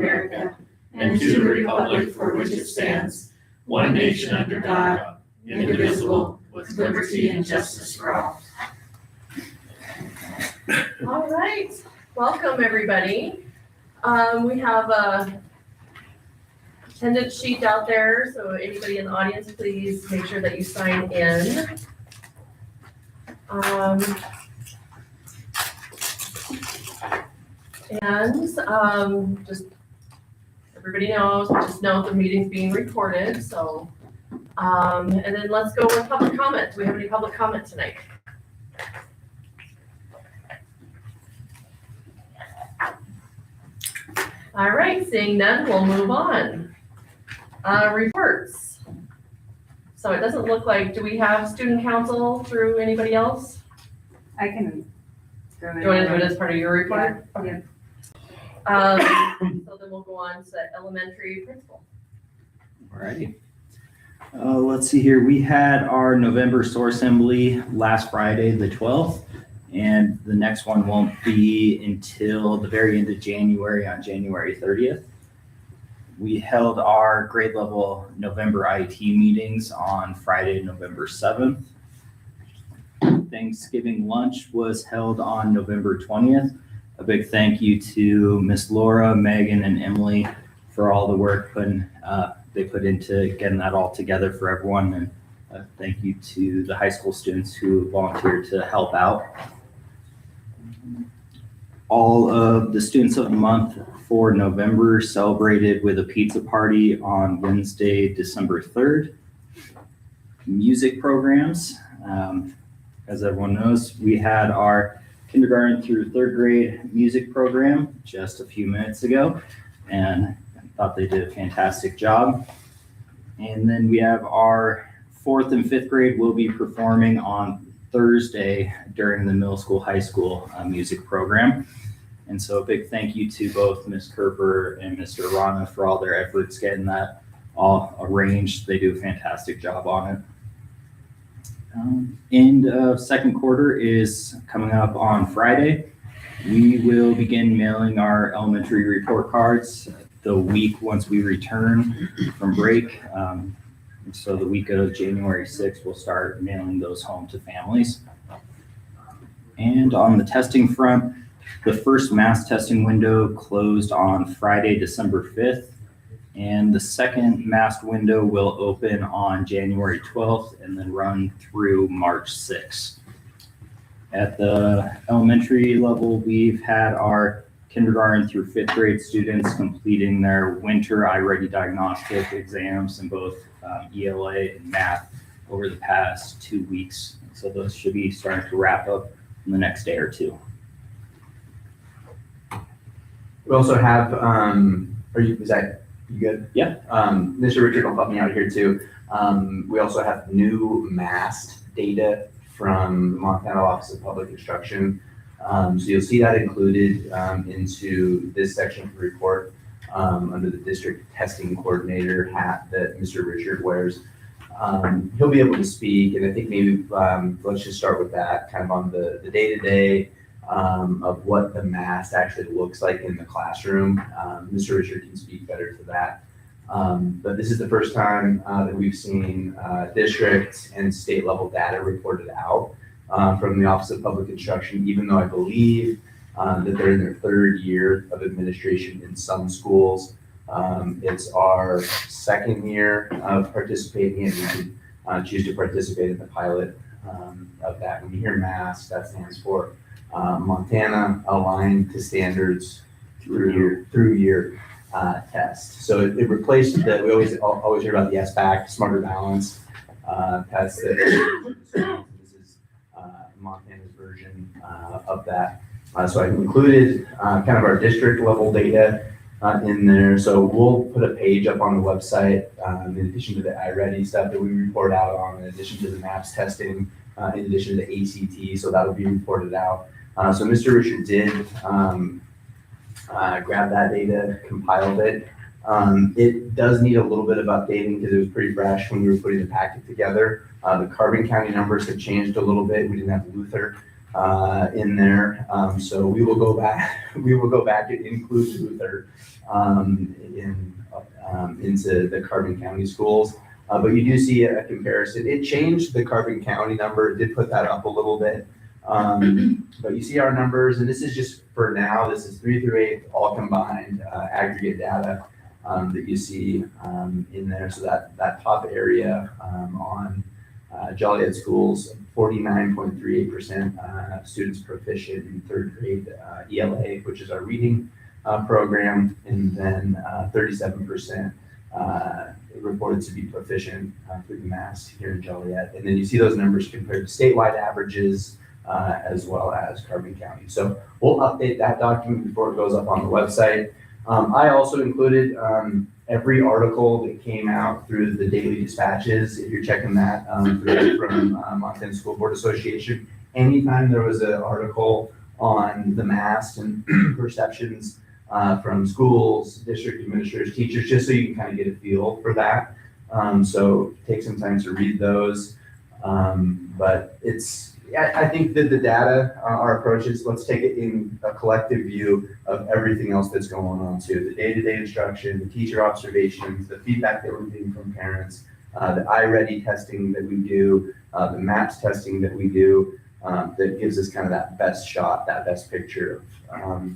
America and to the republic for which it stands, one nation under God, indivisible, with liberty and justice for all. All right, welcome everybody. We have a attendance sheet out there, so anybody in the audience, please make sure that you sign in. Just everybody knows, just know the meeting's being recorded, so. And then let's go with public comment. Do we have any public comment tonight? All right, seeing none, we'll move on. Reports. So it doesn't look like, do we have student council through anybody else? I can go Do you want to do it as part of your report? Yeah. So then we'll go on to elementary principal. Alrighty. Let's see here. We had our November SOAR assembly last Friday, the 12th, and the next one won't be until the very end of January on January 30th. We held our grade level November IT meetings on Friday, November 7th. Thanksgiving lunch was held on November 20th. A big thank you to Miss Laura, Megan, and Emily for all the work they put into getting that all together for everyone. And thank you to the high school students who volunteered to help out. All of the students of the month for November celebrated with a pizza party on Wednesday, December 3rd. Music programs. As everyone knows, we had our kindergarten through third grade music program just a few minutes ago, and I thought they did a fantastic job. And then we have our fourth and fifth grade will be performing on Thursday during the middle school, high school music program. And so a big thank you to both Ms. Kerper and Mr. Rana for all their efforts getting that all arranged. They do a fantastic job on it. End of second quarter is coming up on Friday. We will begin mailing our elementary report cards the week once we return from break. So the week of January 6th, we'll start mailing those home to families. And on the testing front, the first mass testing window closed on Friday, December 5th. And the second masked window will open on January 12th and then run through March 6th. At the elementary level, we've had our kindergarten through fifth grade students completing their winter iReady diagnostic exams in both ELA and math over the past 2 weeks. So those should be starting to wrap up in the next day or two. We also have, is that you good? Yeah. Mr. Richard will help me out here too. We also have new masked data from the Montana Office of Public Instruction. So you'll see that included into this section of the report under the district testing coordinator hat that Mr. Richard wears. He'll be able to speak, and I think maybe let's just start with that, kind of on the day-to-day of what the mask actually looks like in the classroom. Mr. Richard can speak better to that. But this is the first time that we've seen district and state level data reported out from the Office of Public Instruction, even though I believe that they're in their third year of administration in some schools. It's our second year of participating, and you can choose to participate in the pilot of that. When you hear MAST, that stands for Montana Aligned to Standards through year test. So it replaced that. We always hear about the SBAC, Smarter Balance test. This is Montana's version of that. So I included kind of our district level data in there. So we'll put a page up on the website in addition to the iReady stuff that we report out on, in addition to the MAPS testing, in addition to the ACT. So that'll be reported out. So Mr. Richard did grab that data, compiled it. It does need a little bit of updating because it was pretty fresh when we were putting the packet together. The Carbon County numbers have changed a little bit. We didn't have Luther in there. So we will go back, and include Luther into the Carbon County schools. But you do see a comparison. It changed the Carbon County number. It did put that up a little bit. But you see our numbers, and this is just for now. This is 3 through 8, all combined aggregate data that you see in there. So that top area on Joliet schools, 49.38% students proficient in 3rd grade ELA, which is our reading program, and then 37% reported to be proficient through the math here in Joliet. And then you see those numbers compared to statewide averages as well as Carbon County. So we'll update that document before it goes up on the website. I also included every article that came out through the daily dispatches. If you're checking that from Montana School Board Association, anytime there was an article on the MAST and perceptions from schools, district administrators, teachers, just so you can kind of get a feel for that. So take some time to read those. But I think that the data, our approach is, let's take it in a collective view of everything else that's going on too. The day-to-day instruction, the teacher observations, the feedback that we're getting from parents, the iReady testing that we do, the MAPS testing that we do, that gives us kind of that best shot, that best picture of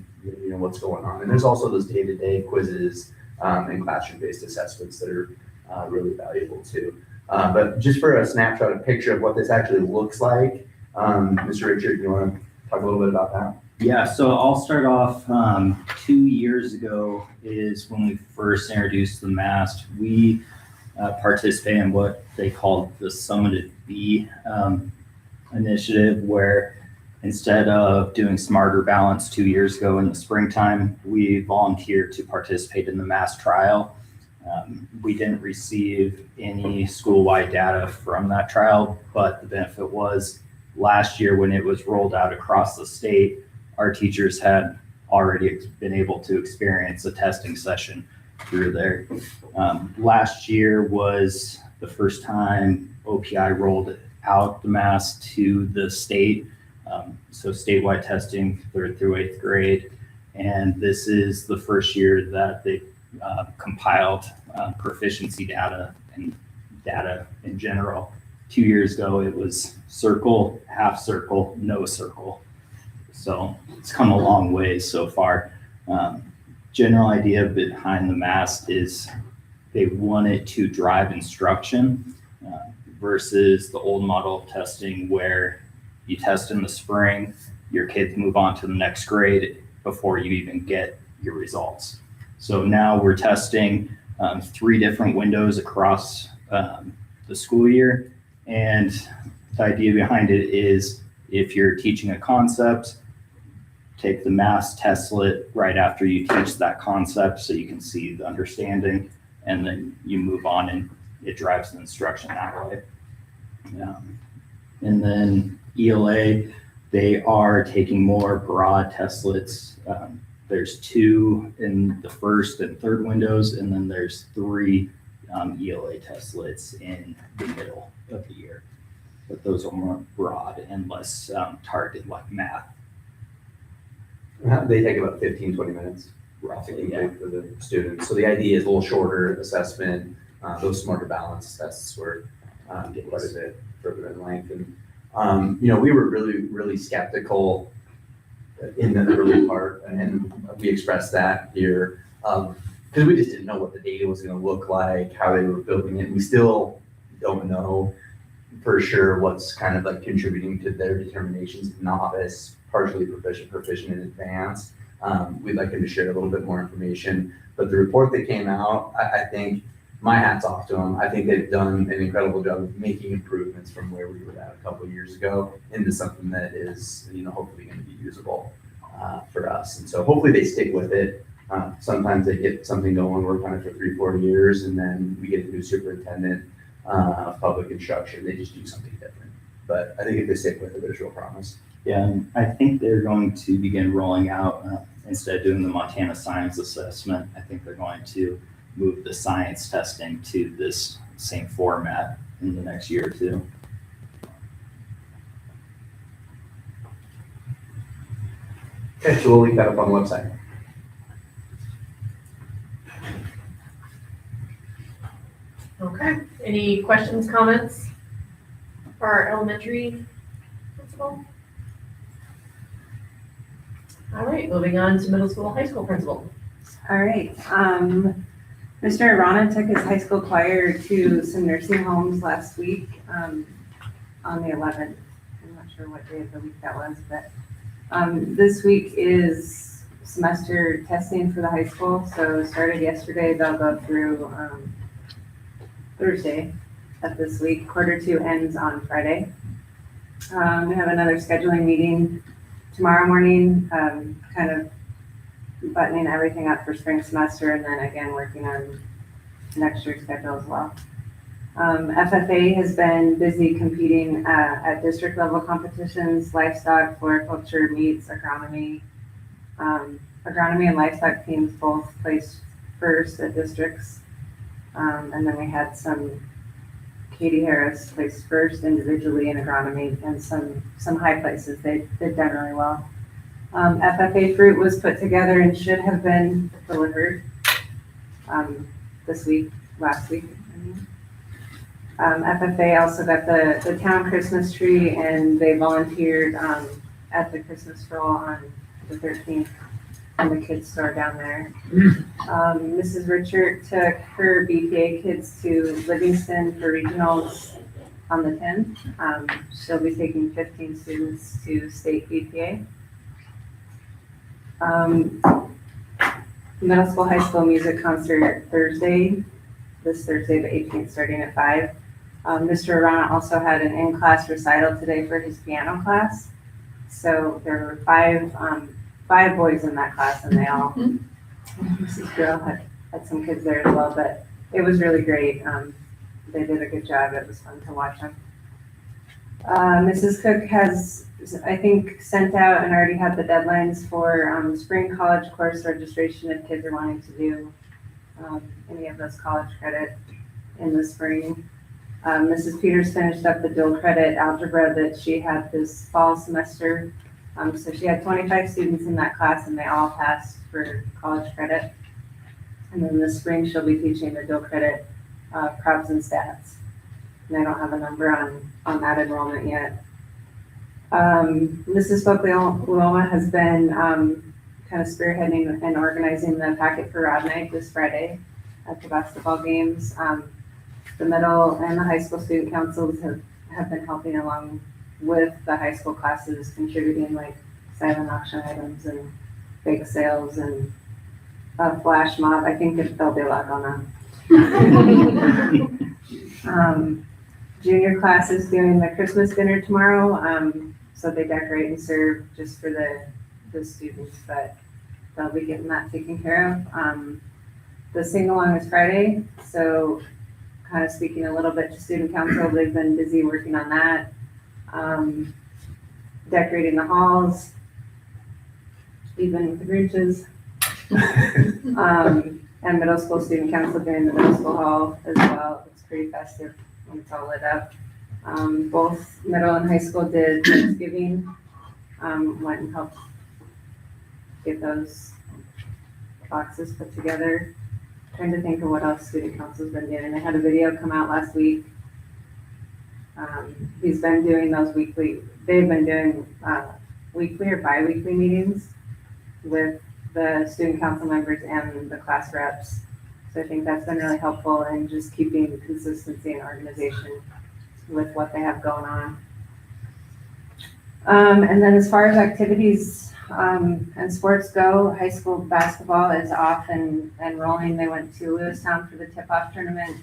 what's going on. And there's also those day-to-day quizzes and classroom-based assessments that are really valuable too. But just for a snapshot, a picture of what this actually looks like, Mr. Richard, you want to talk a little bit about that? Yeah, so I'll start off 2 years ago is when we first introduced the MAST. We participate in what they called the Summited B initiative, where instead of doing Smarter Balance 2 years ago in the springtime, we volunteered to participate in the MAST trial. We didn't receive any school-wide data from that trial, but the benefit was last year when it was rolled out across the state, our teachers had already been able to experience a testing session through there. Last year was the first time OPI rolled out the MAST to the state. So statewide testing 3rd through 8th grade. And this is the first year that they compiled proficiency data and data in general. 2 years ago, it was circle, half circle, no circle. So it's come a long way so far. General idea behind the MAST is they wanted to drive instruction versus the old model of testing where you test in the spring, your kids move on to the next grade before you even get your results. So now we're testing 3 different windows across the school year. And the idea behind it is if you're teaching a concept, take the MAST testlet right after you teach that concept so you can see the understanding, and then you move on and it drives the instruction that way. And then ELA, they are taking more broad testlets. There's 2 in the 1st and 3rd windows, and then there's 3 ELA testlets in the middle of the year. But those are more broad and less targeted, like math. They take about 15, 20 minutes roughly for the students. So the idea is a little shorter assessment. Those Smarter Balance tests were get quite a bit further in length. And we were really skeptical in the early part, and we expressed that here because we just didn't know what the data was going to look like, how they were building it. We still don't know for sure what's kind of like contributing to their determinations of novice, partially proficient, and advanced. We'd like them to share a little bit more information. But the report that came out, I think my hat's off to them. I think they've done an incredible job of making improvements from where we were at a couple of years ago into something that is, hopefully going to be usable for us. And so hopefully they stick with it. Sometimes they get something going, work on it for 3-4 years, and then we get a new superintendent of public instruction. They just do something different. But I think if they stick with it, there's real promise. Yeah, and I think they're going to begin rolling out, instead of doing the Montana Science Assessment, I think they're going to move the science testing to this same format in the next year or 2. Okay, so we'll link that up on the website. Okay, any questions, comments for our elementary principal? All right, moving on to middle school, high school principal. All right, Mr. Arana took his high school choir to some nursing homes last week, on the 11th. I'm not sure what day of the week that was, but, this week is semester testing for the high school, so started yesterday, they'll go through, Thursday of this week. Quarter 2 ends on Friday. We have another scheduling meeting tomorrow morning, kind of buttoning everything up for spring semester, and then again, working on next year's schedule as well. FFA has been busy competing at district level competitions, livestock, floriculture, meats, agronomy. Agronomy and livestock teams both placed first at districts. And then we had Katie Harris placed first individually in agronomy, and some high places. They did done really well. FFA fruit was put together and should have been delivered last week. FFA also got the town Christmas tree, and they volunteered at the Christmas stroll on the 13th in the kids store down there. Mrs. Richard took her BPA kids to Livingston for regionals on the 10th. She'll be taking 15 students to state BPA. Middle school, high school music concert this Thursday the 18th, starting at 5. Mr. Arana also had an in-class recital today for his piano class. So there were five boys in that class, and they all, Mrs. Grill had some kids there as well, but it was really great. They did a good job. It was fun to watch them. Mrs. Cook has, I think, sent out and already had the deadlines for spring college course registration if kids are wanting to do any of those college credit in the spring. Mrs. Peters finished up the dual credit algebra that she had this fall semester. So she had 25 students in that class, and they all passed for college credit. And then this spring, she'll be teaching the dual credit props and stats. And I don't have a number on that enrollment yet. Mrs. Folkloma has been kind of spearheading and organizing the Packet for Rod Night this Friday at the basketball games. The middle and the high school student councils have been helping along with the high school classes, contributing like silent auction items and bake sales and a flash mob. I think that there'll be a lot going on. Junior class is doing the Christmas dinner tomorrow, so they decorate and serve just for the students, but they'll be getting that taken care of. The sing-along is Friday, so kind of speaking a little bit to student council, they've been busy working on that. Decorating the halls, even with the Grinches. And middle school student council doing the middle school hall as well. It's pretty festive when it's all lit up. Both middle and high school did Thanksgiving, went and helped get those boxes put together. Trying to think of what else student council's been doing. They had a video come out last week. He's been doing those weekly, they've been doing weekly or bi-weekly meetings with the student council members and the class reps. So I think that's been really helpful in just keeping consistency and organization with what they have going on. And then as far as activities and sports go, high school basketball is off and rolling. They went to Lewistown for the tip-off tournament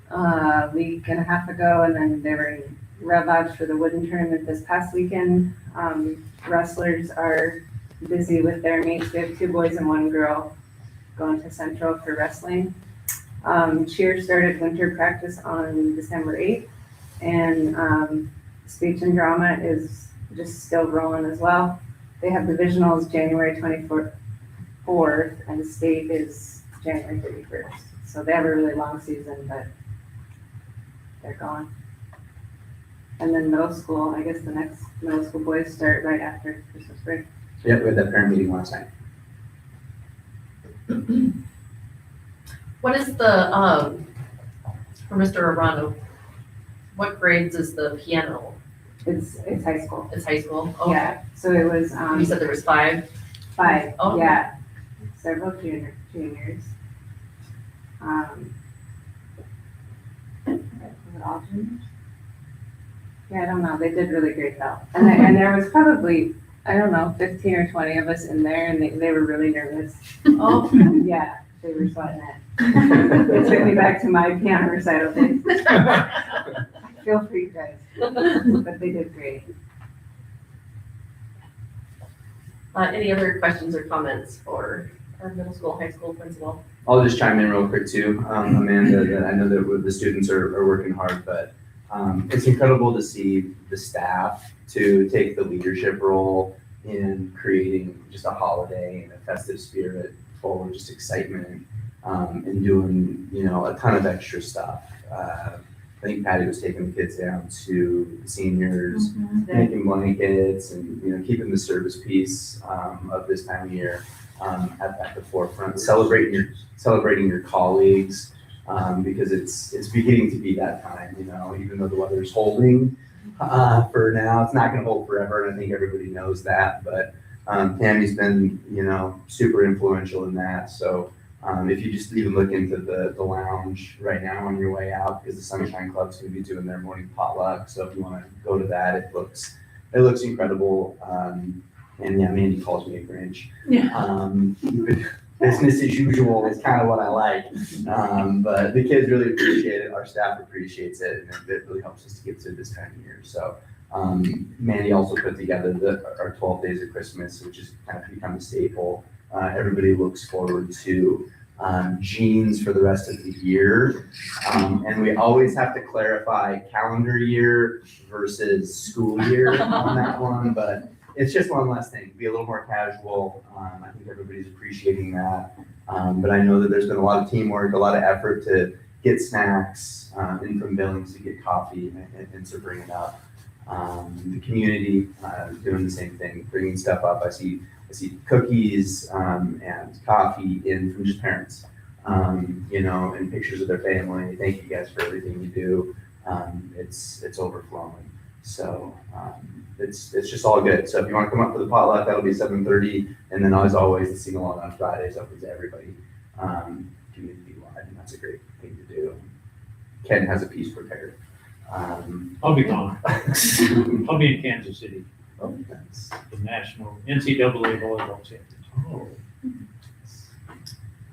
a week and a half ago, and then they were in Red Lodge for the wooden tournament this past weekend. Wrestlers are busy with their meets. We have 2 boys and 1 girl going to Central for wrestling. Cheer started winter practice on December 8th, and speech and drama is just still rolling as well. They have divisionals January 24th, and state is January 31st. So they have a really long season, but they're gone. And then middle school, I guess the next middle school boys start right after Christmas break. Yeah, we had that parent meeting last night. What is the, for Mr. Arano, what grades is the piano? It's high school. It's high school? Okay. Yeah, so it was, You said there was 5? 5, Oh, okay. yeah. Several juniors. Was it all juniors? Yeah, I don't know, they did really great though. And there was probably, I don't know, 15 or 20 of us in there and they were really nervous. Oh, Yeah, they were sweating it. It took me back to my piano recital days. Feel free, guys. But they did great. any other questions or comments for our middle school, high school principal? I'll just chime in real quick too, Amanda, that I know that the students are working hard, but it's incredible to see the staff to take the leadership role in creating just a holiday and a festive spirit full of just excitement, and doing, a ton of extra stuff. I think Patty was taking the kids down to the seniors, making blankets and, keeping the service piece of this time of year at the forefront, celebrating your colleagues, because it's beginning to be that time, even though the weather's holding for now, it's not gonna hold forever, and I think everybody knows that, but Tammy's been, super influential in that, so if you just even look into the lounge right now on your way out, because the Sunshine Club's gonna be doing their morning potluck, so if you wanna go to that, it looks incredible, and yeah, Mandy calls me a Grinch. Business as usual is kind of what I like. But the kids really appreciate it. Our staff appreciates it, and it really helps us to get through this time of year. So Mandy also put together our 12 Days of Christmas, which has kind of become a staple. Everybody looks forward to jeans for the rest of the year. And we always have to clarify calendar year versus school year on that one, but it's just one less thing, be a little more casual. I think everybody's appreciating that. But I know that there's been a lot of teamwork, a lot of effort to get snacks in from Billings to get coffee and to bring it up. The community doing the same thing, bringing stuff up. I see cookies and coffee in from just parents, and pictures of their family. Thank you guys for everything you do. It's overflowing. So it's just all good. So if you want to come up for the potluck, that'll be 7:30, and then as always, the sing along on Fridays open to everybody, community wide, and that's a great thing to do. Ken has a piece prepared. I'll be gone. I'll be in Kansas City, Oh, nice. the national NCAA volleyball championship. Oh,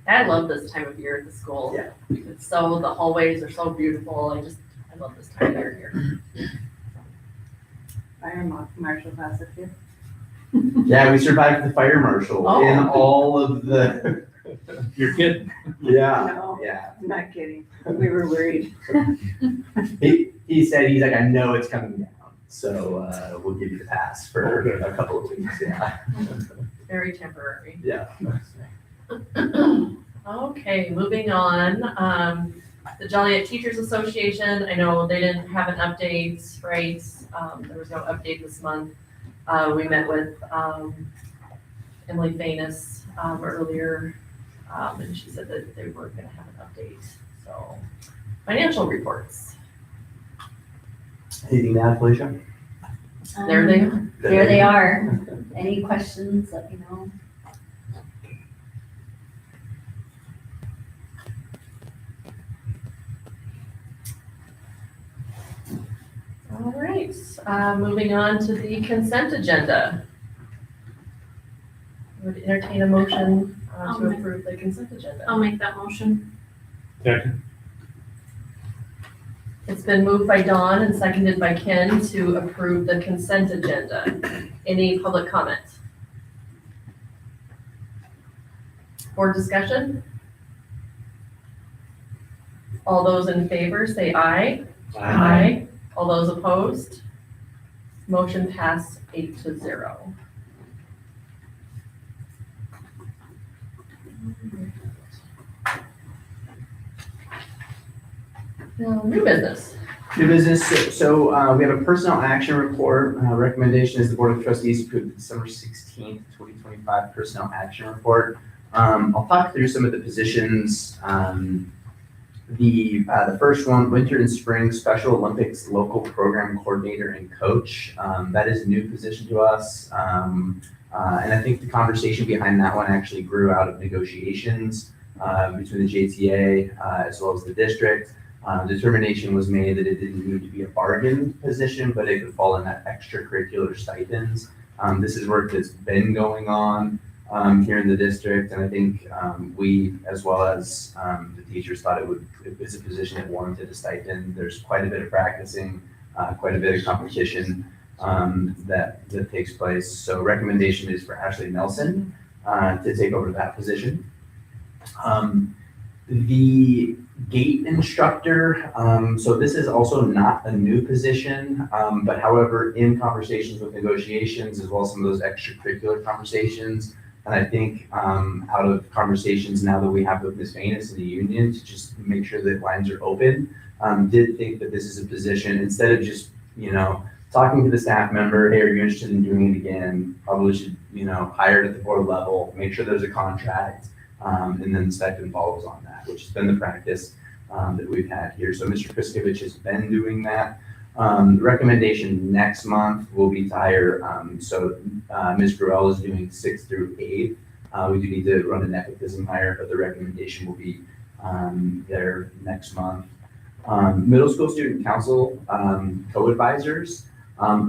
I love this time of year at the school. Yeah. Because the hallways are so beautiful. I love this time of year here. Fire marshal class up here. yeah, we survived the fire marshal Oh. in all of the. You're kidding. Yeah, No. yeah. I'm not kidding. We were worried. He said, he's like, I know it's coming down, so we'll give you the pass for a couple of weeks. Yeah. Very temporary. Yeah. Okay, moving on. The Joliet Teachers Association, I know they didn't have an update, right? There was no update this month. We met with Emily Fainus earlier, and she said that they were gonna have an update. So, financial reports. Anything to add, Felicia? There they are. There they are. Any questions, let me know. All right, moving on to the consent agenda. I would entertain a motion I'll to make- approve the consent agenda. I'll make that motion. Second. It's been moved by Dawn and seconded by Ken to approve the consent agenda. Any public comment? Or discussion? All those in favor say aye. Aye. All those opposed? Motion passed 8-0. Now, new business. New business, so we have a personnel action report. Recommendation is the Board of Trustees approve the December 16th, 2025 personnel action report. I'll talk through some of the positions. The first one, winter and spring Special Olympics local program coordinator and coach. That is a new position to us. And I think the conversation behind that one actually grew out of negotiations between the JTA as well as the district. Determination was made that it didn't need to be a bargain position, but it could fall in that extracurricular stipends. This is work that's been going on here in the district, and I think we, as well as the teachers, thought it was a position that warranted a stipend. There's quite a bit of practicing, quite a bit of competition that takes place. So recommendation is for Ashley Nelson to take over that position. The gate instructor, so this is also not a new position, but however, in conversations with negotiations, as well as some of those extracurricular conversations, and I think out of conversations now that we have with Ms. Venus and the union to just make sure that lines are open, did think that this is a position, instead of just, talking to the staff member, hey, are you interested in doing it again? Probably should, hire it at the board level, make sure there's a contract, and then the stipend follows on that, which has been the practice that we've had here. So Mr. Kriskovich has been doing that. The recommendation next month will be to hire, Ms. Gruelle is doing 6th through 8th. We do need to run a nepotism hire, but the recommendation will be there next month. Middle school student council co-advisors.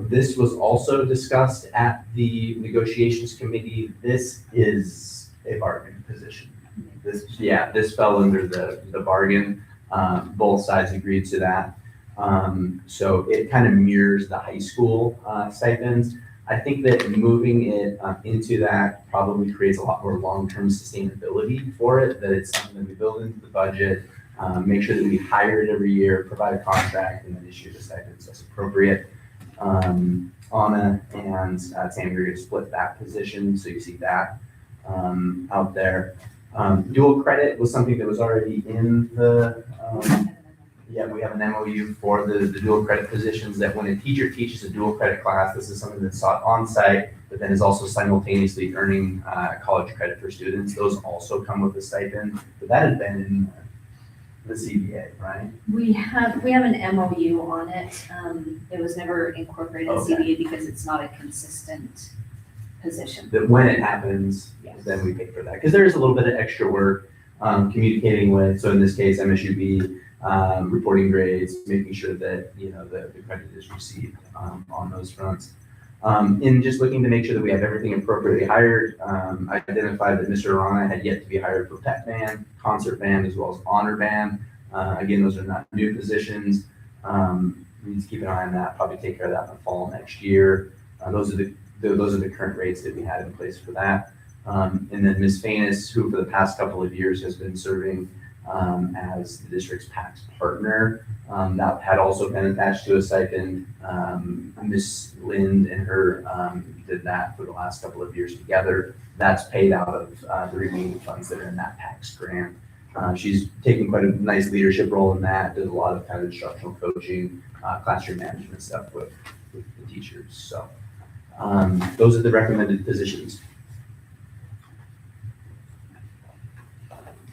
This was also discussed at the negotiations committee. This is a bargain position. This fell under the bargain. Both sides agreed to that. So it kind of mirrors the high school stipends. I think that moving it into that probably creates a lot more long-term sustainability for it, that it's something that we build into the budget, make sure that we hire it every year, provide a contract, and then issue the stipends as appropriate. Anna and Tammy are going to split that position, so you see that out there. Dual credit was something that was already in the, we have an MOU for the dual credit positions, that when a teacher teaches a dual credit class, this is something that's taught on site, but then is also simultaneously earning college credit for students. Those also come with a stipend, but that has been in the CBA, right? We have an MOU on it. It was never incorporated in Okay. CBA because it's not a consistent position. That when it happens, Yes. then we pay for that. Because there is a little bit of extra work communicating with, so in this case, MSUB, reporting grades, making sure that, the credit is received on those fronts. In just looking to make sure that we have everything appropriately hired, I identified that Mr. Arana had yet to be hired for pep band, concert band, as well as honor band. Again, those are not new positions. We need to keep an eye on that, probably take care of that in the fall next year. Those are the current rates that we had in place for that. And then Ms. Venus, who for the past couple of years has been serving as the district's PACS partner, that had also been attached to a stipend. Ms. Lind and her did that for the last couple of years together. That's paid out of the remaining funds that are in that PACS grant. She's taking quite a nice leadership role in that, does a lot of kind of instructional coaching, classroom management stuff with the teachers. So those are the recommended positions.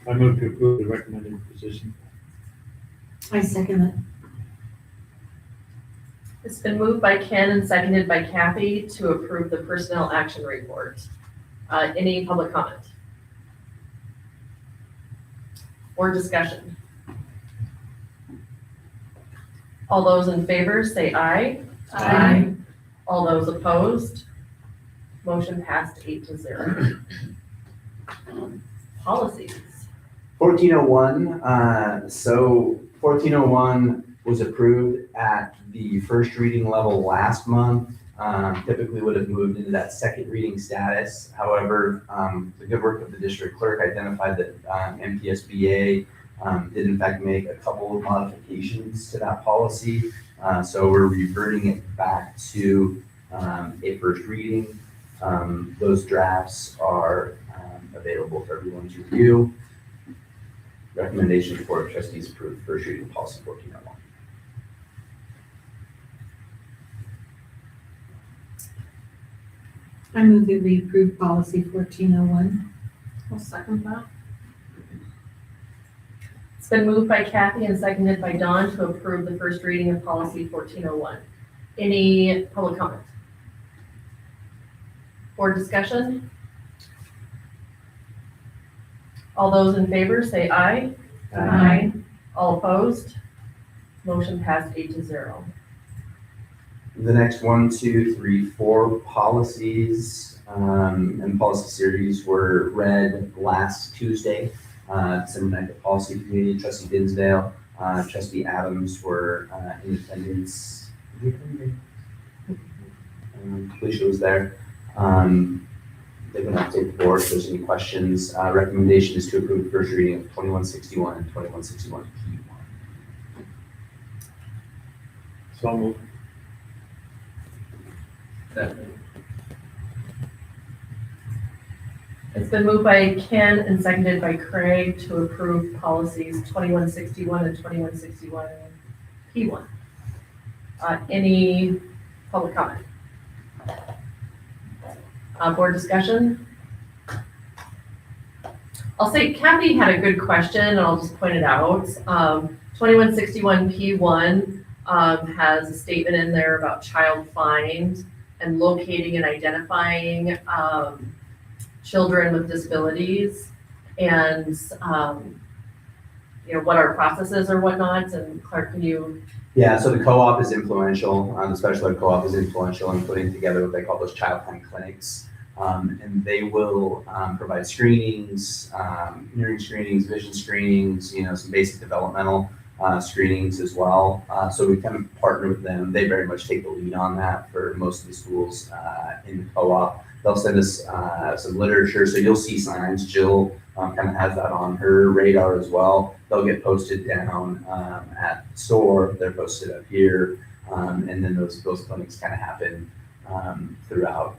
I move to approve the recommended position. I second it. It's been moved by Ken and seconded by Kathy to approve the personnel action report. Any public comment? Or discussion? All those in favor say aye. Aye. All those opposed? Motion passed 8-0. Policies. 1401, so 1401 was approved at the first reading level last month. Typically would have moved into that second reading status. However, the good work of the district clerk identified that MPSBA did in fact make a couple of modifications to that policy. So we're reverting it back to a first reading. Those drafts are available for everyone to review. Recommendation for trustees approve first reading policy 1401. I move that we approve policy 1401. I'll second that. It's been moved by Kathy and seconded by Dawn to approve the first reading of policy 1401. Any public comment? Board discussion? All those in favor say aye. Aye. All opposed? Motion passed 8-0. The next 1, 2, 3, 4 policies and policy series were read last Tuesday, December 9th at Policy Committee. Trustee Dinsdale, Trustee Adams were in attendance. Felicia was there. They can update the board if there's any questions. Recommendation is to approve the first reading of 2161 and 2161 P1. So moved. It's been moved by Ken and seconded by Craig to approve policies 2161 and 2161 P1. Any public comment? Board discussion? I'll say Kathy had a good question, and I'll just point it out. 2161 P1 has a statement in there about child find and locating and identifying children with disabilities and, what our processes or whatnot. And Clark, can you? Yeah, so the co-op is influential. The special ed co-op is influential in putting together what they call those child find clinics. And they will provide screenings, hearing screenings, vision screenings, some basic developmental screenings as well. So we kind of partner with them. They very much take the lead on that for most of the schools in the co-op. They'll send us some literature, so you'll see signs. Jill kind of has that on her radar as well. They'll get posted down at the store. They're posted up here, and then those clinics kind of happen throughout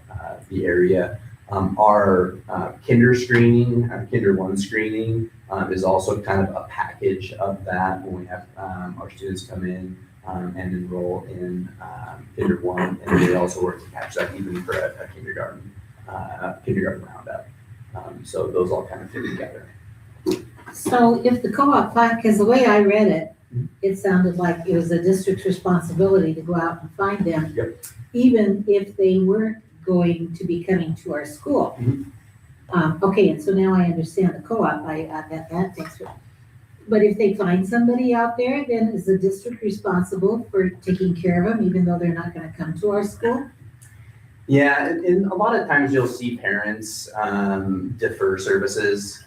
the area. Our kinder screening, Kinder 1 screening is also kind of a package of that when we have our students come in and enroll in Kinder 1, and they also work to catch that even for a kindergarten roundup. So those all kind of fit together. So if the co-op plan, because the way I read it, it sounded like it was the district's responsibility to go out and find them. Yep. Even if they weren't going to be coming to our school. Okay, and so now I understand the co-op, I got that takes it. But if they find somebody out there, then is the district responsible for taking care of them, even though they're not gonna come to our school? Yeah, and a lot of times you'll see parents defer services,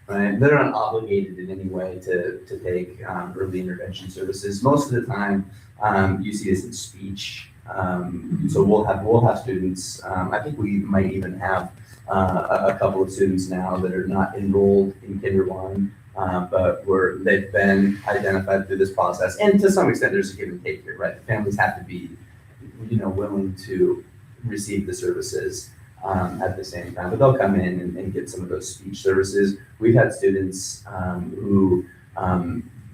right? They're not obligated in any way to take early intervention services. Most of the time, you see this in speech. So we'll have students. I think we might even have a couple of students now that are not enrolled in Kinder 1, but they've been identified through this process. And to some extent, there's a give and take here, right? The families have to be, willing to receive the services at the same time, but they'll come in and get some of those speech services. We've had students who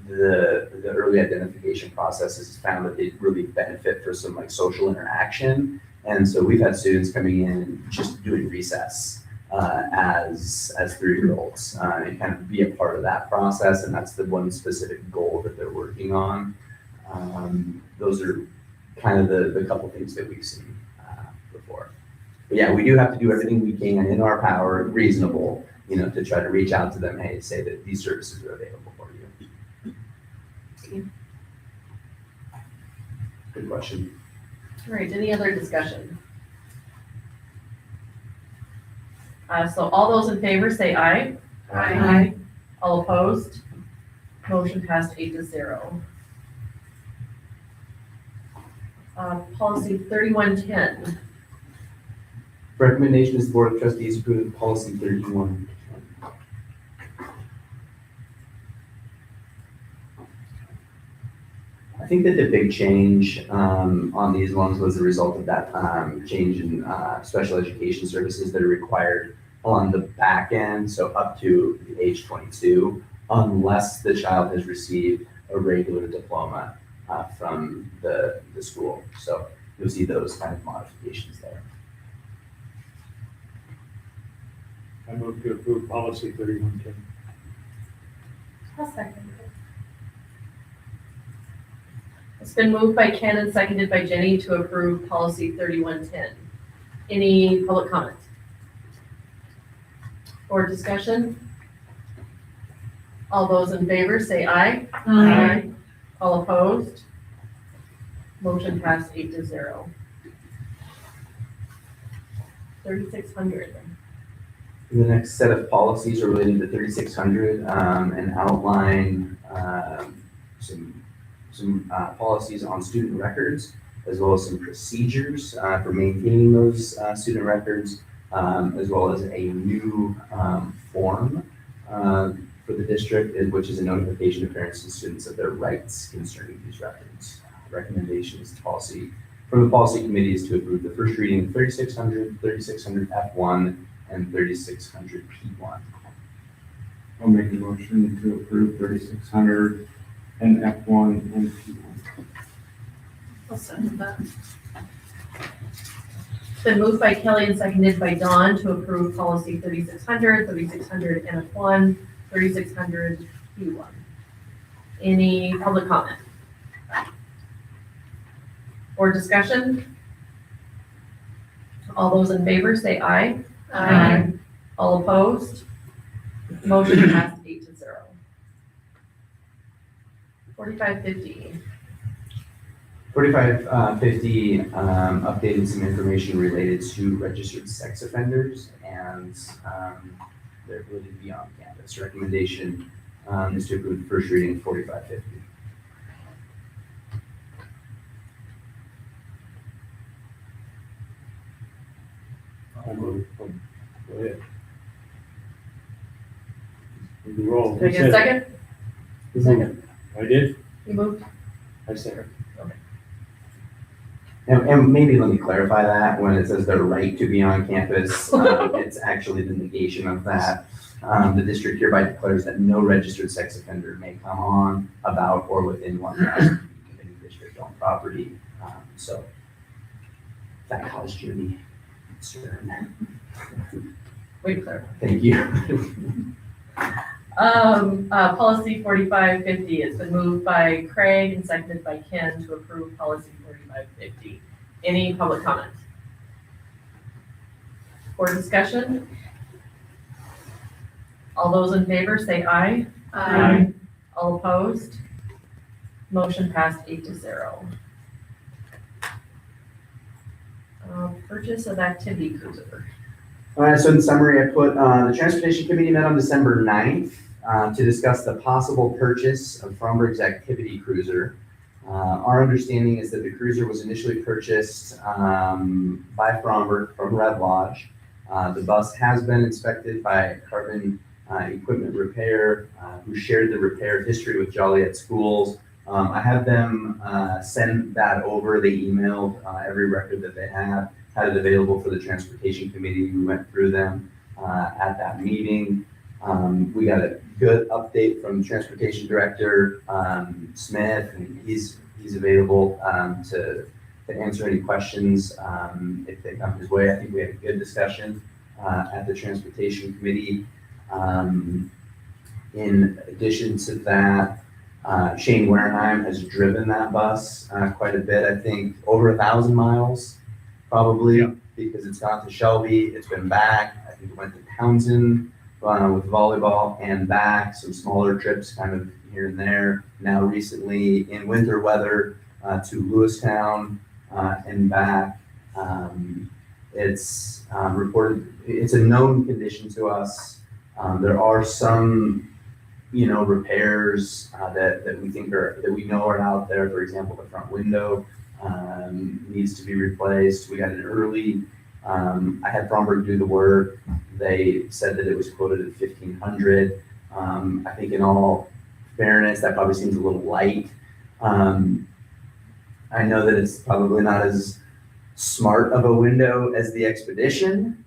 the early identification process has found that they really benefit for some social interaction. And so we've had students coming in and just doing recess as 3-year-olds and kind of be a part of that process. And that's the one specific goal that they're working on. Those are kind of the couple things that we've seen before. But yeah, we do have to do everything we can in our power, reasonable, to try to reach out to them, hey, say that these services are available for you. Good question. All right, any other discussion? So all those in favor say aye. Aye. All opposed? Motion passed 8-0. Policy 3110. Recommendation is the Board of Trustees approve policy 31. I think that the big change on these ones was the result of that change in special education services that are required on the back end, so up to the age 22, unless the child has received a regular diploma from the school. So you'll see those kind of modifications there. I move to approve policy 3110. I'll second it. It's been moved by Ken and seconded by Jenny to approve policy 3110. Any public comment? Or discussion? All those in favor say aye. All opposed? Motion passed 8-0. 3600. The next set of policies are related to 3600 and outline some policies on student records, as well as some procedures for maintaining those student records, as well as a new form for the district, which is a notification to parents and students of their rights concerning these records. Recommendations to policy from the policy committee is to approve the first reading of 3600, 3600 F1, and 3600 P1. I'll make a motion to approve 3600 and F1 and P1. I'll second that. It's been moved by Kelly and seconded by Dawn to approve policy 3600, 3600 NF1, 3600 P1. Any public comment? Or discussion? All those in favor say aye. Aye. All opposed? Motion passed 8-0. 4550. 4550 updated some information related to registered sex offenders and their ability to be on campus. Recommendation is to approve the first reading of 4550. Go ahead. You roll. Did I get a second? Second. I did? You moved? I second. And maybe let me clarify that, when it says their right to be on campus, it's actually the negation of that. The district hereby declares that no registered sex offender may come on, about, or within 1,000 feet of any district-owned property. So that caused you any concern. Way to clarify. Thank you. Policy 4550, it's been moved by Craig and seconded by Ken to approve policy 4550. Any public comment? Or discussion? All those in favor say aye. Aye. All opposed? Motion passed 8-0. Purchase of activity cruiser. So in summary, I put, the Transportation Committee met on December 9th to discuss the possible purchase of Fromberg's activity cruiser. Our understanding is that the cruiser was initially purchased by Fromberg from Red Lodge. The bus has been inspected by Carbon Equipment Repair, who shared the repair history with Joliet Schools. I had them send that over. They emailed every record that they had it available for the Transportation Committee. We went through them at that meeting. We got a good update from Transportation Director Smith, and he's available to answer any questions if they come his way. I think we had a good discussion at the Transportation Committee. In addition to that, Shane Wareheim has driven that bus quite a bit. I think over 1,000 miles, probably, because it's gone to Shelby, it's been back. I think it went to Townsend with volleyball and back, some smaller trips kind of here and there. Now recently in winter weather to Lewistown and back. It's reported, it's a known condition to us. There are some, repairs that we think that we know are out there. For example, the front window needs to be replaced. We got an early, I had Fromberg do the work. They said that it was quoted at $1,500. I think in all fairness, that probably seems a little light. I know that it's probably not as smart of a window as the Expedition,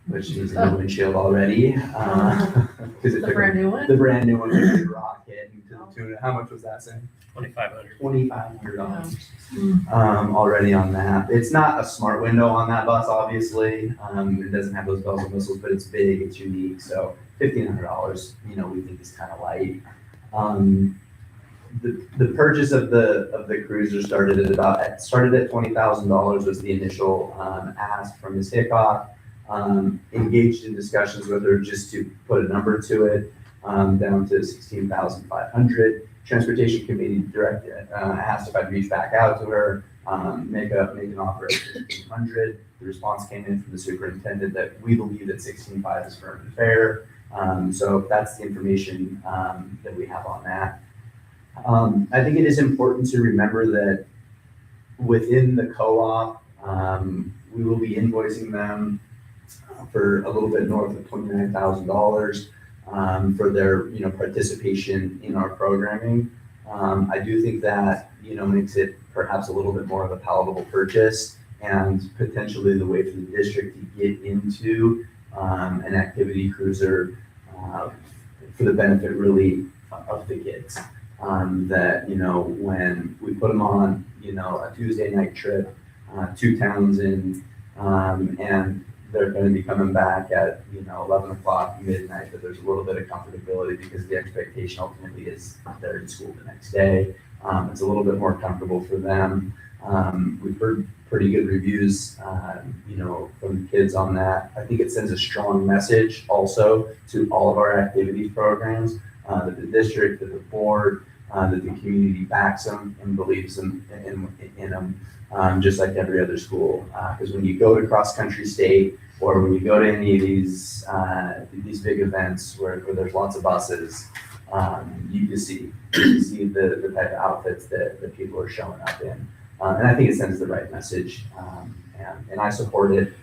which needs a new windshield already. Because The brand new one? the brand new one with the rocket to Altoona. How much was that, Sam? $2,500. $2,500 already on that. It's not a smart window on that bus, obviously. It doesn't have those bells and whistles, but it's big, it's unique. So $1,500, we think is kind of light. The purchase of the cruiser started at $20,000 was the initial ask from Ms. Hickok. Engaged in discussions with her just to put a number to it, down to $16,500. Transportation Committee director asked if I'd reach back out to her, make an offer at $1,500. The response came in from the superintendent that we believe that $16,500 is fair and fair. So that's the information that we have on that. I think it is important to remember that within the co-op, we will be invoicing them for a little bit north of $29,000 for their participation in our programming. I do think that makes it perhaps a little bit more of a palatable purchase and potentially the way for the district to get into an activity cruiser for the benefit really of the kids. That when we put them on a Tuesday night trip to Townsend, and they're going to be coming back at 11 o'clock midnight, that there's a little bit of comfortability because the expectation ultimately is they're in school the next day. It's a little bit more comfortable for them. We've heard pretty good reviews from the kids on that. I think it sends a strong message also to all of our activity programs, that the district, that the board, that the community backs them and believes them in them, just like every other school. Because when you go to cross country state, or when you go to any of these big events where there's lots of buses, you see the type of outfits that people are showing up in. And I think it sends the right message, and I support it.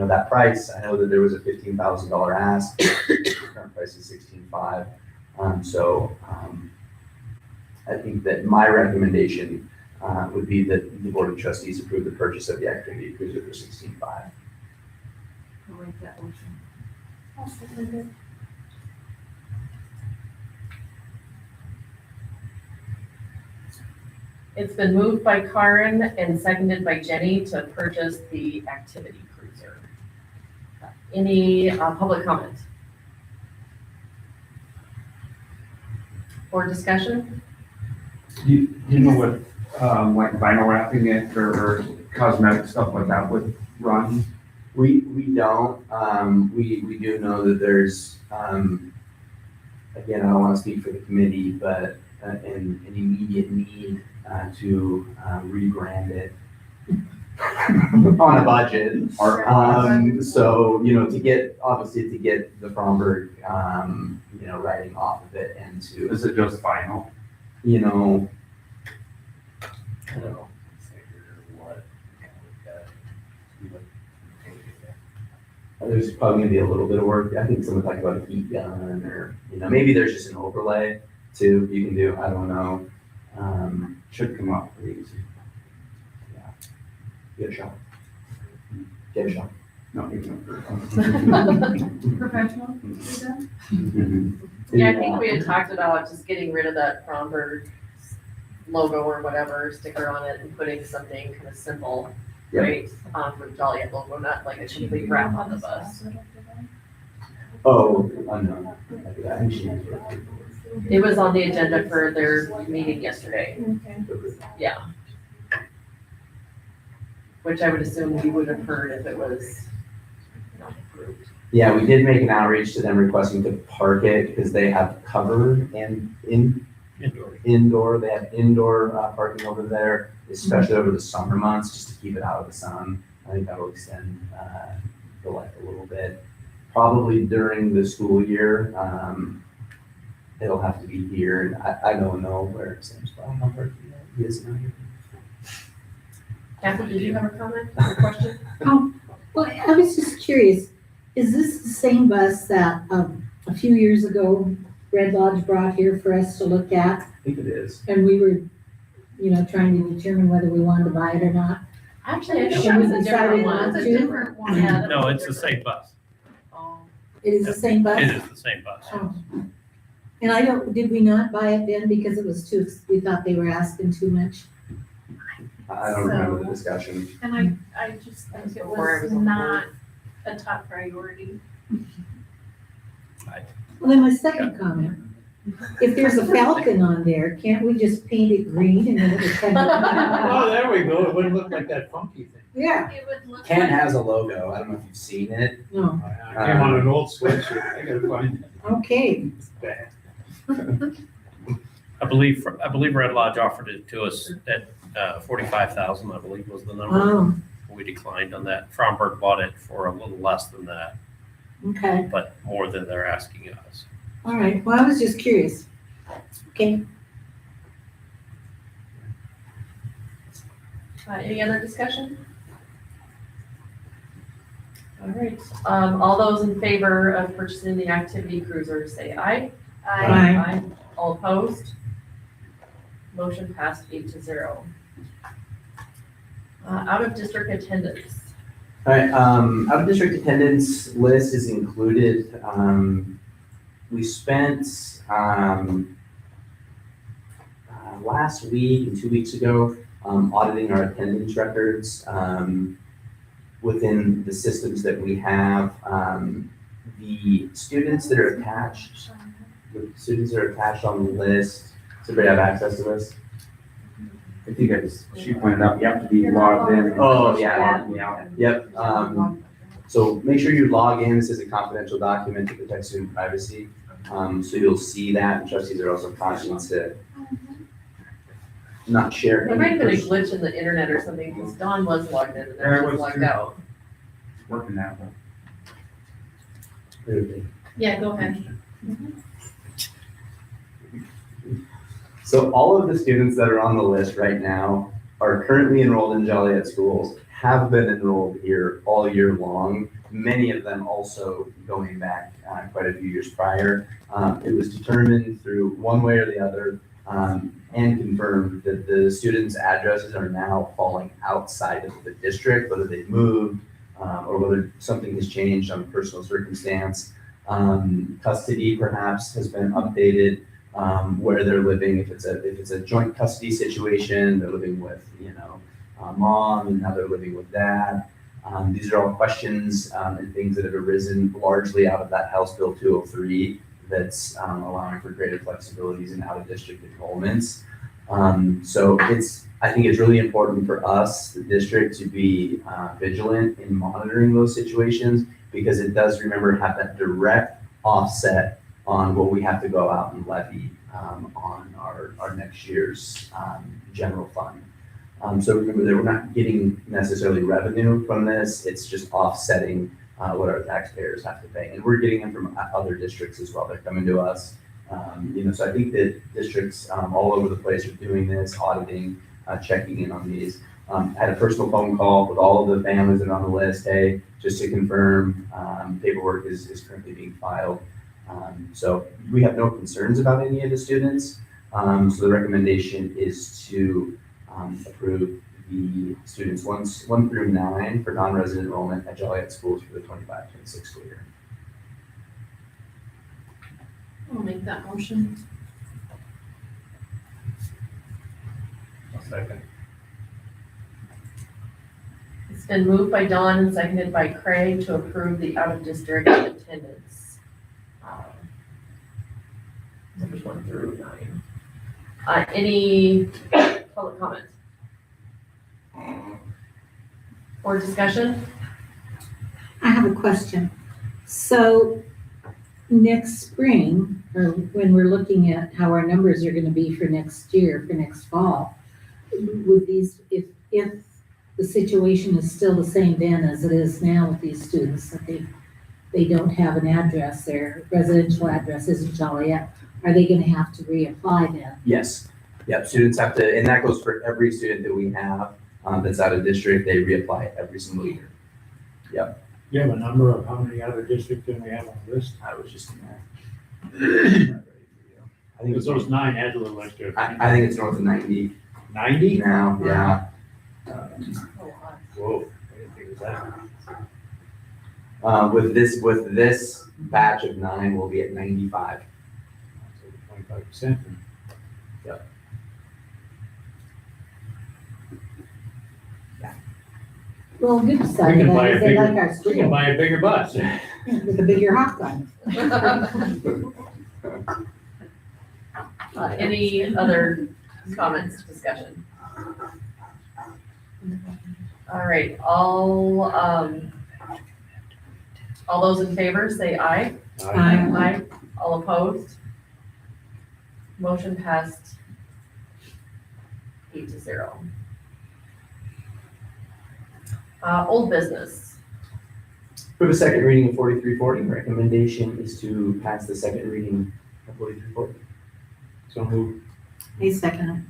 That price, I know that there was a $15,000 ask. The current price is $16,500. So I think that my recommendation would be that the Board of Trustees approve the purchase of the activity cruiser for $16,500. I'll make that motion. It's been moved by Karen and seconded by Jenny to purchase the activity cruiser. Any public comment? Or discussion? You know what, like vinyl wrapping it or cosmetic stuff like that would run? We don't. We do know that there's, again, I don't want to speak for the committee, but an immediate need to rebrand it on a budget. So, to get the Fromberg, writing off of it and to, Is it just vinyl? I don't know. There's probably gonna be a little bit of work. I think someone talked about a heat gun or, maybe there's just an overlay too you can do. I don't know. Should come out pretty easy. Give it a shot. Give it a shot. No, even Professional? Mhm. Yeah, I think we had talked about just getting rid of that Fromberg logo or whatever, sticker on it and putting something kind of simple, Yep. right? With Joliet logo, not like a complete wrap on the bus. Oh, no. I think she knows what It was on the agenda for their meeting yesterday. Yeah. Which I would assume we would have heard if it was not approved. Yeah, we did make an outreach to them requesting to park it because they have covered and indoor. They have indoor parking over there, especially over the summer months, just to keep it out of the sun. I think that will extend the life a little bit. Probably during the school year, it'll have to be here. And I don't know where Sam's planning on parking it. He is not here. Kathy, did you have a comment or question? Well, I was just curious, is this the same bus that, a few years ago, Red Lodge brought here for us to look at? I think it is. And we were, trying to determine whether we wanted to buy it or not? Actually, I think Should that we was a decide different not one. It's a to? different one. Yeah, that No, was a it's the different- same bus. Oh. It is the same bus? It is the same bus. Oh. And I don't, did we not buy it then because it was too, we thought they were asking too much? I don't remember the discussion. And I just think it Before I was was on not a top priority. Well, then my second comment, if there's a falcon on there, can't we just paint it green and then it would kind Oh, of? there we go. It wouldn't look like that funky thing. Yeah, It would look Kent like, has a logo. I don't know if you've seen it. no, I came on an old sweatshirt. I gotta find it. okay. It's bad. I believe Red Lodge offered it to us at 45,000, I believe was the number. Oh, We declined on that. Fromberg bought it for a little less than that, okay, but more than they're asking us. all right. Well, I was just curious. Okay, Any other discussion? All right, all those in favor of purchasing the activity cruiser, say aye. Aye. All opposed? Motion passed 8-0. Out of district attendance. All right, out of district attendance list is included. We spent, last week and 2 weeks ago, auditing our attendance records, within the systems that we have. The students that are attached, on the list, does everybody have access to this? I think she pointed out, you have to be logged in. Oh, yeah. Yeah. Yep, so make sure you log in. This is a confidential document to protect student privacy. So you'll see that, and trustees are also cautioned to not share. There might have been a glitch in the internet or something, because Dawn was logged in and There then she was was logged too. out. It's working now, though. yeah, go ahead. So all of the students that are on the list right now are currently enrolled in Joliet schools, have been enrolled here all year long. Many of them also going back quite a few years prior. It was determined through one way or the other and confirmed that the students' addresses are now falling outside of the district, whether they've moved or whether something has changed on personal circumstance. Custody perhaps has been updated. Where they're living, if it's a joint custody situation, they're living with, mom, and now they're living with dad. These are all questions and things that have arisen largely out of that House Bill 203 that's allowing for greater flexibilities in out-of-district enrollments. So I think it's really important for us, the district, to be vigilant in monitoring those situations, because it does, remember, have that direct offset on what we have to go out and levy on our next year's general fund. So remember that we're not getting necessarily revenue from this, it's just offsetting what our taxpayers have to pay. And we're getting them from other districts as well, they're coming to us. So I think that districts all over the place are doing this, auditing, checking in on these. I had a personal phone call with all of the families that are on the list, hey, just to confirm, paperwork is currently being filed. So we have no concerns about any of the students. So the recommendation is to approve the students 1 through 9 for non-resident enrollment at Joliet schools for the 25-26 school year. I'll make that motion. Second. It's been moved by Dawn and seconded by Craig to approve the out-of-district attendance. Numbers 1 through 9. Any public comment? Or discussion? I have a question. So next spring, or when we're looking at how our numbers are gonna be for next year, for next fall, would these, if the situation is still the same then as it is now with these students, that they don't have an address, their residential address isn't Joliet, are they gonna have to reapply then? Yes, yep, students have to, and that goes for every student that we have that's out of district, they reapply every single year. You have a number of how many other districts do we have on the list? I was just in there. I think Because it's, those 9 had a little extra. I think it's north of 90 90? now, yeah. Whoa, I didn't think it was that. With this batch of 9, we'll be at 95. 25%. Well, good We side of can buy that a is they like bigger, our we can school buy a bigger bus. with a bigger hot gun. Any other comments, discussion? All right, all those in favor say aye. Aye. All opposed? Motion passed 8-0. Old business. For the second reading of 4340, recommendation is to pass the second reading of 4340. So moved. A second.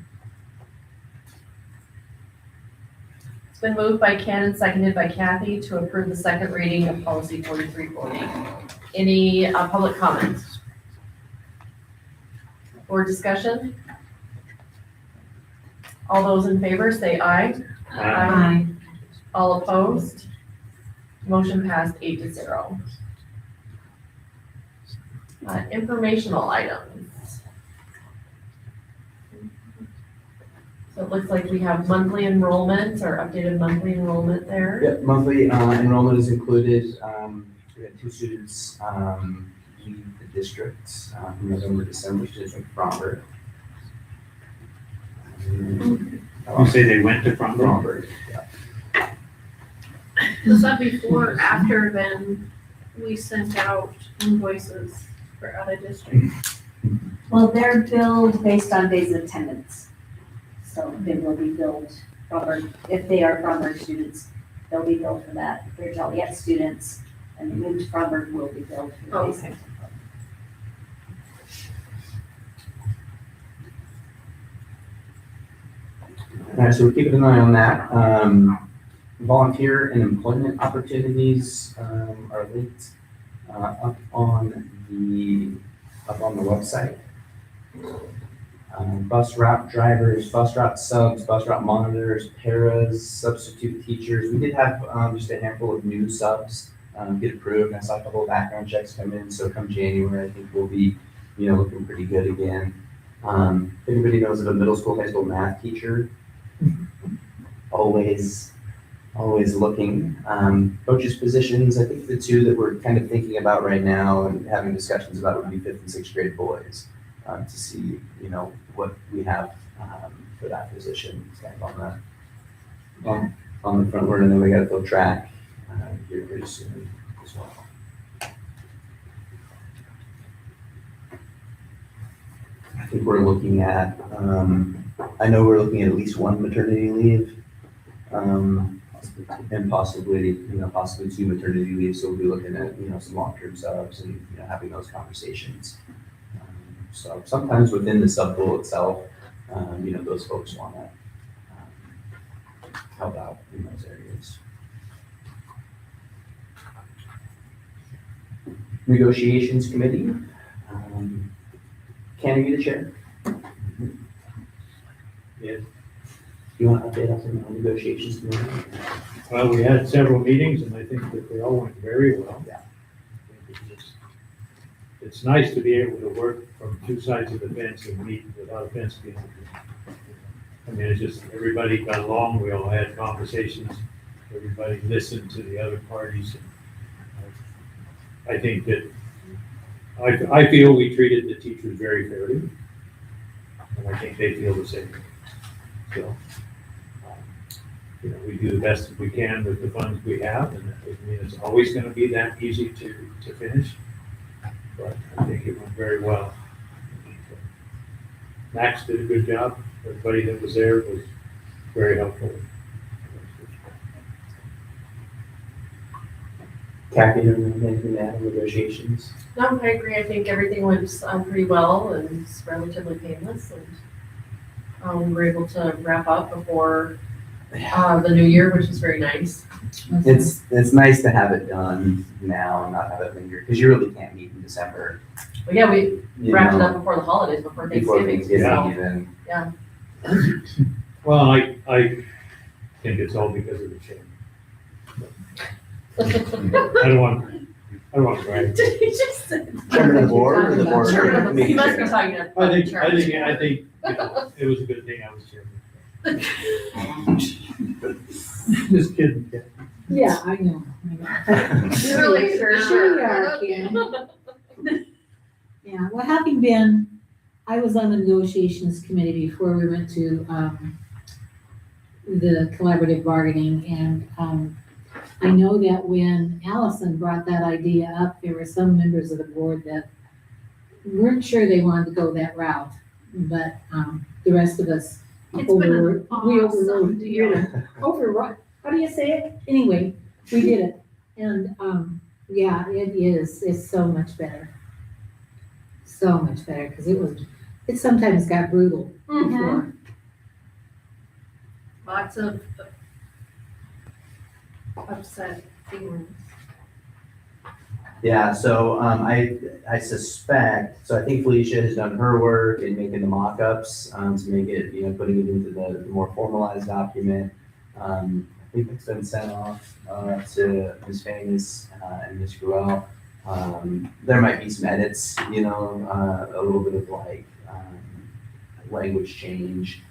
It's been moved by Ken and seconded by Kathy to approve the second reading of policy 4340. Any public comments? Or discussion? All those in favor say aye. Aye. All opposed? Motion passed 8-0. Informational items. So it looks like we have monthly enrollment or updated monthly enrollment there. Yep, monthly enrollment is included. We had 2 students leave the district from November, December, students from Fromberg. You say they went to Fromberg? Fromberg, yeah. Was that before or after then we sent out invoices for out of district? Well, they're billed based on days of attendance. So they will be billed, if they are Fromberg students, they'll be billed for that. If they're Joliet students and they move to Fromberg, will be billed for the days of Okay. attendance. All right, so we're keeping an eye on that. Volunteer and employment opportunities are linked up on the website. Bus route drivers, bus route subs, bus route monitors, paras, substitute teachers. We did have just a handful of new subs get approved. I saw a couple of background checks come in, so come January, I think we'll be, looking pretty good again. If anybody knows of a middle school, high school math teacher, always looking. Coaches positions, I think the 2 that we're kind of thinking about right now and having discussions about would be 5th and 6th grade boys, to see, what we have for that position. It's kind of on the front burner, and then we gotta fill track here pretty soon as well. I think we're looking at, I know we're looking at least 1 maternity leave, and possibly 2 maternity leaves, so we'll be looking at, some long-term subs and, having those conversations. So sometimes within the sub pool itself, those folks wanna help out in those areas. Negotiations committee, Ken, are you the chair? Yes. You want to update us on the negotiations committee? Well, we had several meetings and I think that they all went very well. Yeah. It's nice to be able to work from 2 sides of the fence and meet without a fence being. I mean, it's just, everybody got along, we all had conversations, everybody listened to the other parties. I think that, I feel we treated the teachers very fairly, and I think they feel the same. So, we do the best that we can with the funds we have, and it doesn't mean it's always gonna be that easy to finish, but I think it went very well. Max did a good job, everybody that was there was very helpful. Kathy, do you have anything to add on negotiations? No, I agree. I think everything went pretty well and it's relatively painless and we were able to wrap up before the new year, which is very nice. It's nice to have it done now and not have it linger, because you really can't meet in December. But yeah, we you wrapped it know, up before the holidays, before Before Thanksgiving. Thanksgiving so, even. Well, I think it's all because of the change. I don't want, I don't want to brag. Did he just say? Chairman of the board or the board? Chairman of the- He must be Chairman. talking about. I think, chairman. you know, it was a good thing I was chairman. Just kidding. Yeah, I know. Really, sure. We are, Kim. Yeah, well, having been, I was on the negotiations committee before we went to, the collaborative bargaining, and, I know that when Allison brought that idea up, there were some members of the board that weren't sure they wanted to go that route, but, the rest of us It's been an overrode, we awesome overrode, deal. overrode, how do you say it? Anyway, we did it, and, yeah, it's so much better. So much better, because it sometimes got brutal before. Lots of upset feelings. Yeah, so, I suspect, so I think Felicia has done her work in making the mock-ups, to make it, you know, putting it into the more formalized document. I think it's been sent off, to Ms. Famous, and Ms. Gruel. There might be some edits, you know, a little bit of like, language change,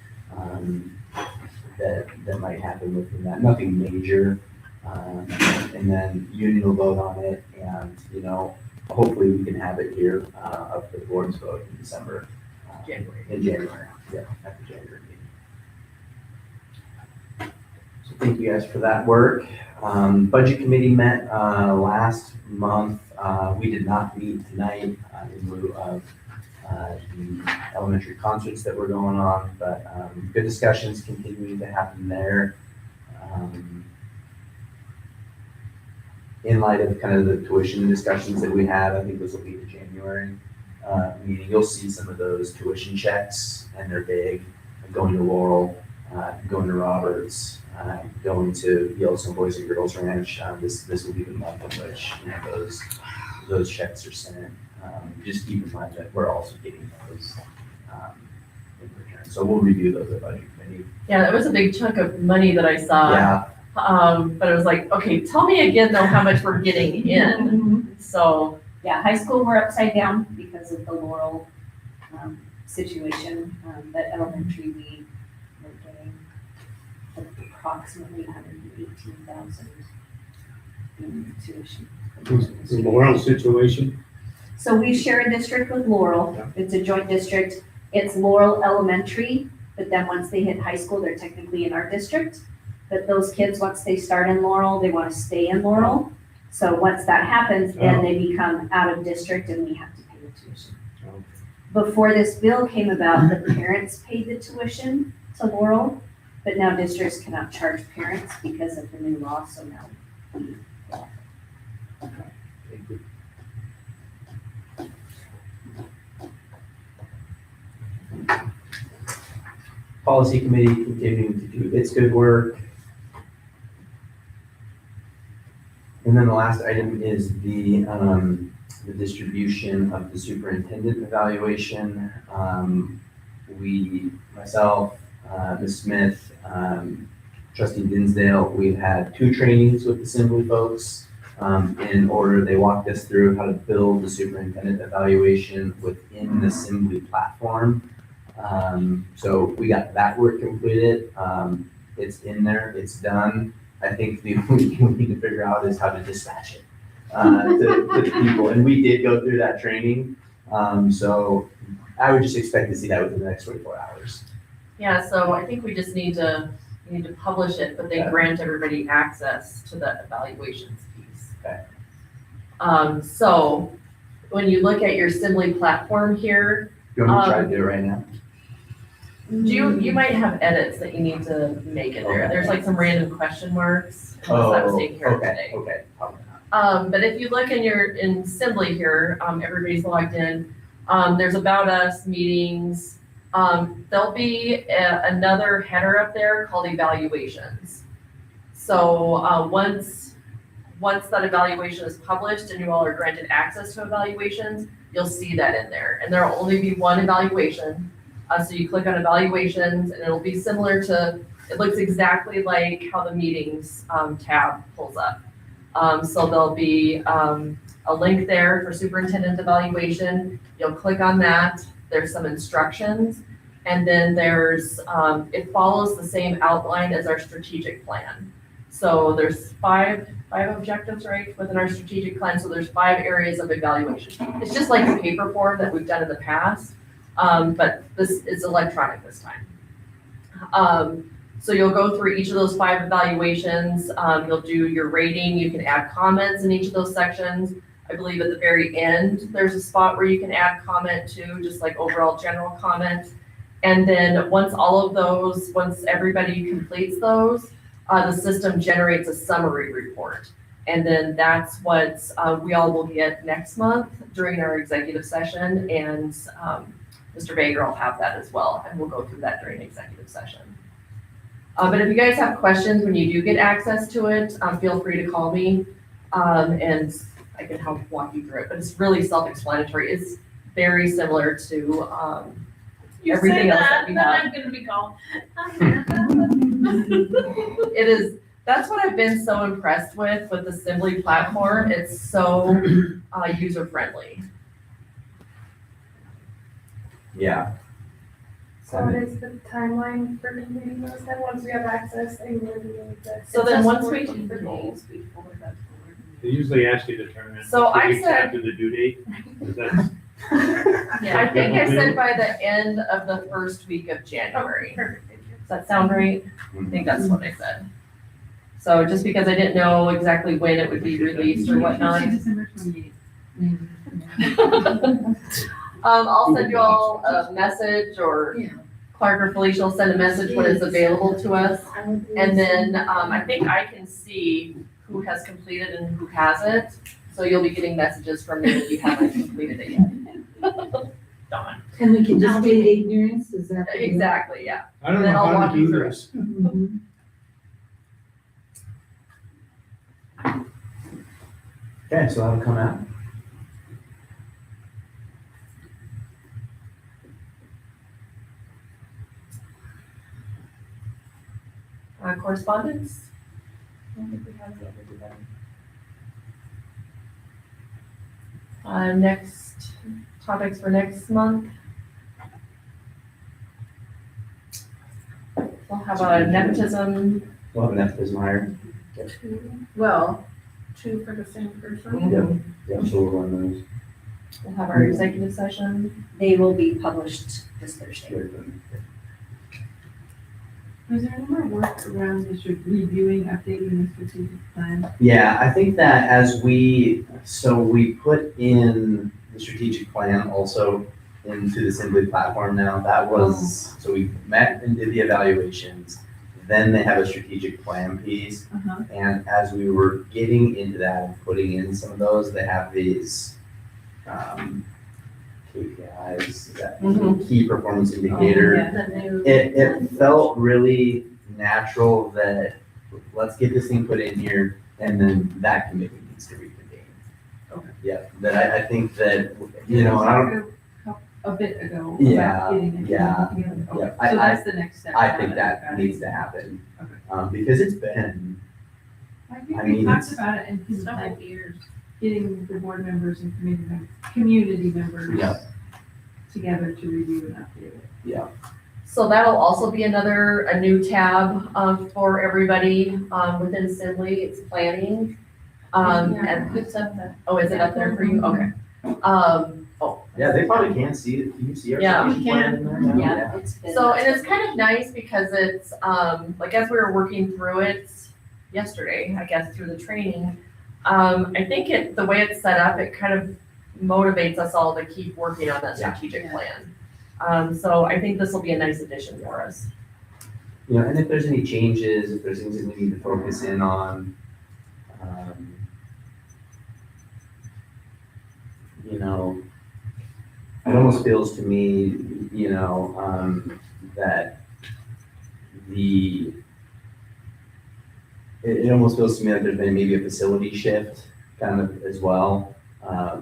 that might happen within that, nothing major. And then union will vote on it, and, you know, hopefully we can have it here, up for the board's vote in December. In January, yeah, after January meeting. So thank you guys for that work. Budget committee met, last month. We did not meet tonight, in lieu of, the elementary concerts that were going on, but, good discussions continuing to happen there. In light of kind of the tuition discussions that we had, I think this will be the January, meeting. You'll see some of those tuition checks, and they're big, going to Laurel, going to Roberts, going to Yellowstone Boys and Girls Ranch. This will be the month in which, you know, those checks are sent. Just keep in mind that we're also getting those, in return. So we'll review those at budget committee. Yeah, that was a big chunk of money that I saw. Yeah, But it was like, okay, tell me again though how much we're getting in. So, Yeah, high school, we're upside down because of the Laurel, situation, but elementary, we were getting approximately 118,000 in tuition. The Laurel situation, So we share a district with Laurel. It's a joint district. It's Laurel Elementary, but then once they hit high school, they're technically in our district. But those kids, once they start in Laurel, they want to stay in Laurel. So once that happens, then they become out of district and we have to pay the tuition. Before this bill came about, the parents paid the tuition to Laurel, but now districts cannot charge parents because of the new law, so now we. policy committee continuing to do its good work. And then the last item is the distribution of the superintendent evaluation. Myself, Ms. Smith, Trustee Dinsdale, we've had 2 trainings with Assembly folks. In order, they walked us through how to build the superintendent evaluation within the Assembly platform. So we got that work completed. It's in there, it's done. I think the only thing we need to figure out is how to dispatch it to the people. And we did go through that training. So I would just expect to see that within the next 24 hours. yeah, so I think we just need to publish it, but then grant everybody access to the evaluations piece. Okay. So when you look at your Assembly platform here, You want me to try to do it right now? you might have edits that you need to make in there. There's like some random question marks. unless that was taken care of today. Okay. Probably not. But if you look in Assembly here, everybody's logged in. There's About Us, Meetings. There'll be another header up there called Evaluations. So once that evaluation is published and you all are granted access to evaluations, you'll see that in there. And there'll only be one evaluation. So you click on Evaluations and it'll be similar to, it looks exactly like how the Meetings tab pulls up. So there'll be, a link there for superintendent evaluation. You'll click on that. There's some instructions. And then there's, it follows the same outline as our strategic plan. So there's five objectives, right, within our strategic plan. So there's 5 areas of evaluation. It's just like the paper form that we've done in the past, but this is electronic this time. So you'll go through each of those 5 evaluations. You'll do your rating. You can add comments in each of those sections. I believe at the very end, there's a spot where you can add comment too, just like overall general comment. And then once everybody completes those, the system generates a summary report. And then that's what we all will get next month during our executive session. And Mr. Baker will have that as well. And we'll go through that during executive session. But if you guys have questions when you do get access to it, feel free to call me and I can help walk you through it. But it's really self-explanatory. It's very similar to You everything say else that, that we then have. I'm gonna be called. It is, that's what I've been so impressed with Assembly platform. It's so user-friendly. Yeah. So what is the timeline for completing those then, once we have access and we're doing the. So then once we They usually ask you to turn in. So 2 I weeks said- After the due date, is that? I think I said by the end of the first week of January. Perfect, thank you. Does that sound right? I think that's what I said. So just because I didn't know exactly when it would be released or whatnot. December 28th. I'll send you all a message, or Clark or Felicia will send a message when it's available to us. And then, I think I can see who has completed and who hasn't. So you'll be getting messages from me if you haven't completed it yet. Dawn. And we can just plead ignorance, is that? the- Exactly, yeah. I don't Then know I'll how walk to you do through this. Mhm. Okay, so that'll come out. Correspondence? I don't think we have any other today. Next topics for next month. We'll have a nepotism. We'll have nepotism hire. Well, 2 for the same person. Yeah, so we'll run those. We'll have our executive session. They will be published this Thursday. Was there any more work around this reviewing, updating the strategic plan? Yeah, I think that as we put in the strategic plan also into the Assembly platform now. That was, so we met and did the evaluations. Then they have a strategic plan piece. Uh-huh. And as we were getting into that and putting in some of those, they have these KPIs, that key performance indicator. It felt really natural that let's get this thing put in here and then that committee needs to reconvene. Okay. Yeah, but I think that, you know, I don't, A bit ago. about Yeah, getting it yeah, together. Okay, yeah. So that's the next step. I think that needs to happen. Okay. Because it's been, I think I we mean, talked it's- about it in his Several like years. getting the board members and community members Yeah. together to review and update it. So that'll also be a new tab for everybody within Assembly. It's planning. And It's up there. oh, is it up there for you? Okay. yeah, they probably can see it. Can you see our Yeah. strategic plan in there now? Yeah, it's been. So, and it's kind of nice because it's, like as we were working through it yesterday, I guess, through the training, I think the way it's set up, it kind of motivates us all to keep working on that Yeah. strategic plan. So I think this will be a nice addition for us. You know, and if there's any changes, if there's things that we need to focus in on, you know, it almost feels to me, you know, that it almost feels to me like there's been maybe a facility shift kind of as well.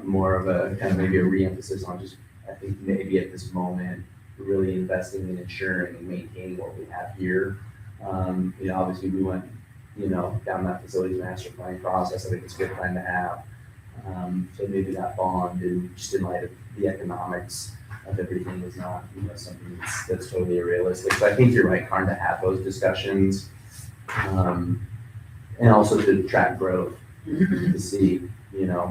More of a kind of maybe a re-emphasis on just, I think maybe at this moment, really investing in ensuring and maintaining what we have here. You know, obviously we went down that facilities master planning process. I think it's a good plan to have. So maybe that bond, and just in light of the economics of everything, is not, something that's totally realistic. So I think you're right, Karn, to have those discussions. And also to track growth, to see,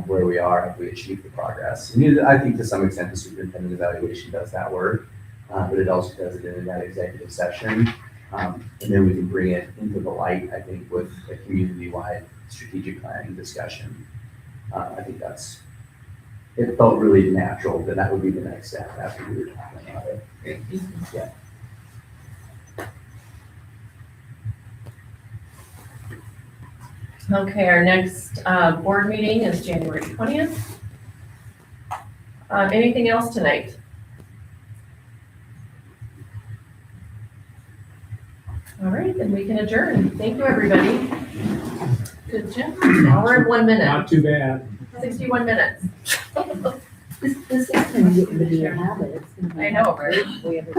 where we are, have we achieved the progress. And I think to some extent the superintendent evaluation does that work, but it also does it in that executive session. And then we can bring it into the light, I think, with a community-wide strategic planning discussion. I think it felt really natural that would be the next step after we were talking about it. Yeah. Okay, our next board meeting is January 20th. Anything else tonight? All right, then we can adjourn. Thank you, everybody. Good job. Hour and 1 minute, Not too bad. 61 minutes. This is kind of getting to be a habit. It's gonna be I know, right? We have a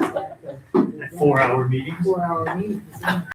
4-hour meetings. 4-hour meetings.